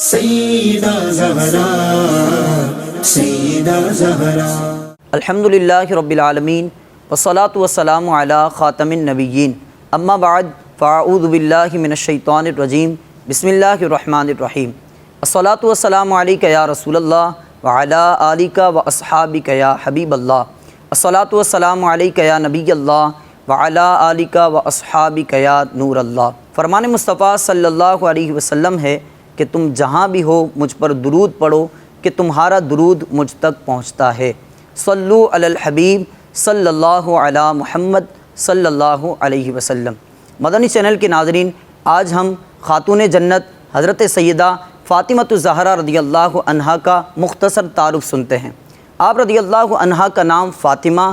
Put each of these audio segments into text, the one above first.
سیدہ زہرا سیدہ زہرا الحمدللہ رب العالمین والصلاة والسلام علی خاتم النبیین اما بعد فاعوذ باللہ من الشیطان الرجیم بسم اللہ الرحمن الرحیم الصلاة والسلام علیک یا رسول اللہ وعلی آلک واصحابک یا حبیب اللہ الصلاة والسلام علیک یا نبی اللہ وعلی آلک واصحابک یا نور اللہ۔ فرمان مصطفیٰ صلی اللہ علیہ وسلم ہے کہ تم جہاں بھی ہو مجھ پر درود پڑھو کہ تمہارا درود مجھ تک پہنچتا ہے۔ صلو علی الحبیب صلی اللہ علی محمد صلی اللہ علیہ وسلم۔ مدنی چینل کے ناظرین، آج ہم خاتون جنت حضرت سیدہ فاطمہ الزہرا رضی اللہ عنہا کا مختصر تعارف سنتے ہیں۔ آپ رضی اللہ عنہا کا نام فاطمہ،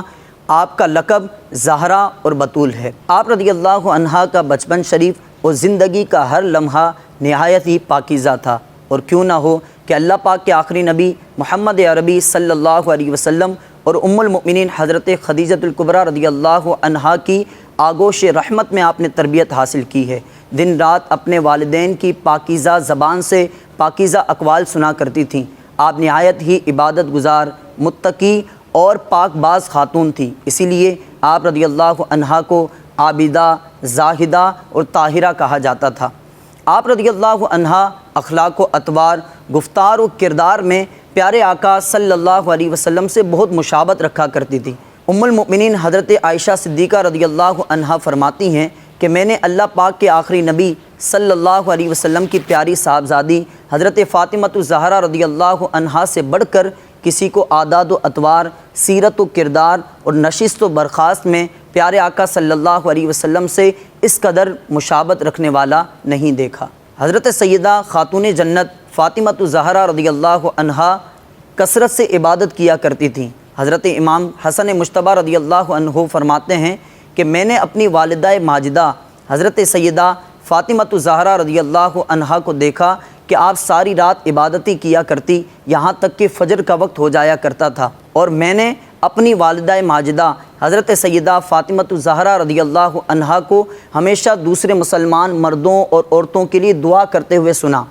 آپ کا لقب زہرا اور بطول ہے۔ آپ رضی اللہ عنہا کا بچپن شریف اور زندگی کا ہر لمحہ نہایت ہی پاکیزہ تھا، اور کیوں نہ ہو کہ اللہ پاک کے آخری نبی محمد عربی صلی اللہ علیہ وسلم اور ام المؤمنین حضرت خدیجۃ الکبریٰ رضی اللہ عنہا کی آغوش رحمت میں آپ نے تربیت حاصل کی ہے۔ دن رات اپنے والدین کی پاکیزہ زبان سے پاکیزہ اقوال سنا کرتی تھیں۔ آپ نہایت ہی عبادت گزار، متقی اور پاک باز خاتون تھی، اسی لیے آپ رضی اللہ عنہا کو عابدہ، زاہدہ اور طاہرہ کہا جاتا تھا۔ آپ رضی اللہ عنہا اخلاق و اطوار، گفتار و کردار میں پیارے آقا صلی اللہ علیہ وسلم سے بہت مشابہت رکھا کرتی تھی۔ ام المؤمنین حضرت عائشہ صدیقہ رضی اللہ عنہا فرماتی ہیں کہ میں نے اللہ پاک کے آخری نبی صلی اللہ علیہ وسلم کی پیاری صاحبزادی حضرت فاطمہ الزہرا رضی اللہ عنہا سے بڑھ کر کسی کو عادات و اطوار، سیرت و کردار اور نشست و برخاست میں پیارے آقا صلی اللہ علیہ وسلم سے اس قدر مشابہت رکھنے والا نہیں دیکھا۔ حضرت سیدہ خاتون جنت فاطمہ الزہرا رضی اللہ عنہا کثرت سے عبادت کیا کرتی تھیں۔ حضرت امام حسن مجتبی رضی اللہ عنہ فرماتے ہیں کہ میں نے اپنی والدہ ماجدہ حضرت سیدہ فاطمہ الزہرا رضی اللہ عنہا کو دیکھا کہ آپ ساری رات عبادتی کیا کرتی، یہاں تک کہ فجر کا وقت ہو جایا کرتا تھا، اور میں نے اپنی والدہ ماجدہ حضرت سیدہ فاطمہ الزہرا رضی اللہ عنہا کو ہمیشہ دوسرے مسلمان مردوں اور عورتوں کے لیے دعا کرتے ہوئے سنا۔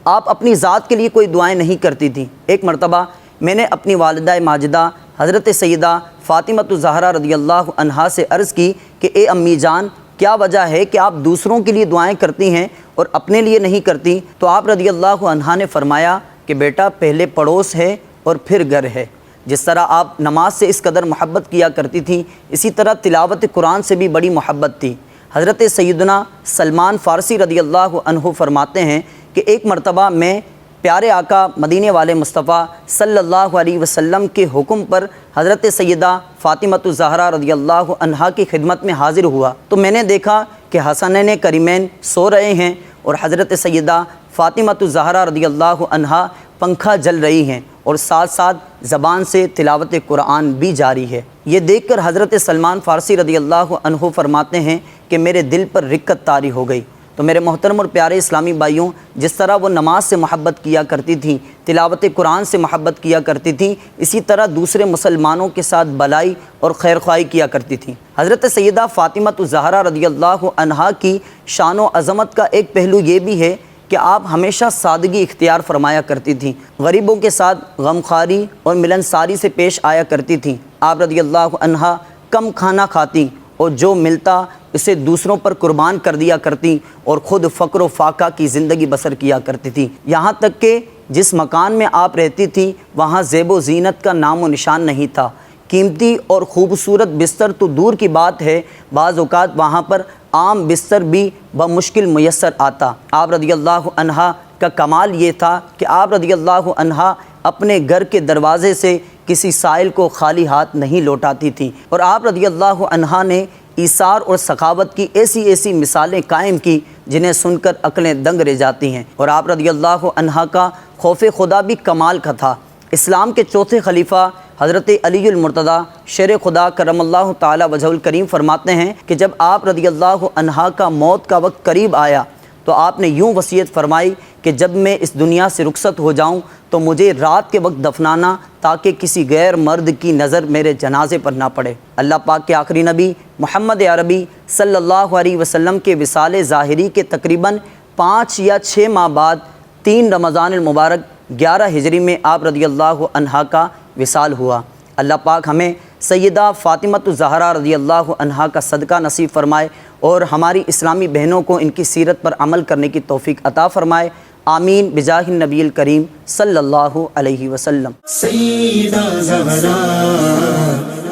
آپ اپنی ذات کے لیے کوئی دعائیں نہیں کرتی تھیں۔ ایک مرتبہ میں نے اپنی والدہ ماجدہ حضرت سیدہ فاطمہ الزہرا رضی اللہ عنہا سے عرض کی کہ اے امی جان، کیا وجہ ہے کہ آپ دوسروں کے لیے دعائیں کرتی ہیں اور اپنے لیے نہیں کرتی؟ تو آپ رضی اللہ عنہا نے فرمایا کہ بیٹا، پہلے پڑوس ہے اور پھر گھر ہے۔ جس طرح آپ نماز سے اس قدر محبت کیا کرتی تھیں، اسی طرح تلاوت قرآن سے بھی بڑی محبت تھی۔ حضرت سیدنا سلمان فارسی رضی اللہ عنہ فرماتے ہیں کہ ایک مرتبہ میں پیارے آقا مدینے والے مصطفیٰ صلی اللہ علیہ وسلم کے حکم پر حضرت سیدہ فاطمہ الزہرا رضی اللہ عنہا کی خدمت میں حاضر ہوا، تو میں نے دیکھا کہ حسنین کریمین سو رہے ہیں اور حضرت سیدہ فاطمہ الزہرا رضی اللہ عنہا پنکھا جل رہی ہیں، اور ساتھ ساتھ زبان سے تلاوت قرآن بھی جاری ہے۔ یہ دیکھ کر حضرت سلمان فارسی رضی اللہ عنہ فرماتے ہیں کہ میرے دل پر رقت طاری ہو گئی۔ تو میرے محترم اور پیارے اسلامی بھائیوں، جس طرح وہ نماز سے محبت کیا کرتی تھیں، تلاوت قرآن سے محبت کیا کرتی تھیں، اسی طرح دوسرے مسلمانوں کے ساتھ بلائی اور خیر خواہی کیا کرتی تھیں۔ حضرت سیدہ فاطمہ الزہرا رضی اللہ عنہا کی شان و عظمت کا ایک پہلو یہ بھی ہے کہ آپ ہمیشہ سادگی اختیار فرمایا کرتی تھیں، غریبوں کے ساتھ غمخواری اور ملنساری سے پیش آیا کرتی تھیں۔ آپ رضی اللہ عنہا کم کھانا کھاتی اور جو ملتا اسے دوسروں پر قربان کر دیا کرتی، اور خود فقر و فاقہ کی زندگی بسر کیا کرتی تھی۔ یہاں تک کہ جس مکان میں آپ رہتی تھی وہاں زیب و زینت کا نام و نشان نہیں تھا۔ قیمتی اور خوبصورت بستر تو دور کی بات ہے، بعض اوقات وہاں پر عام بستر بھی بمشکل میسر آتا۔ آپ رضی اللہ عنہا کا کمال یہ تھا کہ آپ رضی اللہ عنہا اپنے گھر کے دروازے سے کسی سائل کو خالی ہاتھ نہیں لوٹاتی تھیں، اور آپ رضی اللہ عنہا نے ایثار اور سخاوت کی ایسی مثالیں قائم کی جنہیں سن کر عقلیں دنگ رہ جاتی ہیں۔ اور آپ رضی اللہ عنہا کا خوف خدا بھی کمال کا تھا۔ اسلام کے چوتھے خلیفہ حضرت علی المرتضیٰ شیر خدا کرم اللہ تعالی وجہ الکریم فرماتے ہیں کہ جب آپ رضی اللہ عنہا کا موت کا وقت قریب آیا تو آپ نے یوں وصیت فرمائی کہ جب میں اس دنیا سے رخصت ہو جاؤں تو مجھے رات کے وقت دفنانا تاکہ کسی غیر مرد کی نظر میرے جنازے پر نہ پڑے۔ اللہ پاک کے آخری نبی محمد عربی صلی اللہ علیہ وسلم کے وصال ظاہری کے تقریباً 5 یا 6 ماہ بعد 3 رمضان المبارک 11 ہجری میں آپ رضی اللہ عنہا کا وصال ہوا۔ اللہ پاک ہمیں سیدہ فاطمۃ الزہرا رضی اللہ عنہا کا صدقہ نصیب فرمائے اور ہماری اسلامی بہنوں کو ان کی سیرت پر عمل کرنے کی توفیق عطا فرمائے، آمین بجاہ النبی الکریم صلی اللہ علیہ وسلم۔ سیدہ زہرا،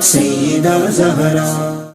سیدہ زہرا۔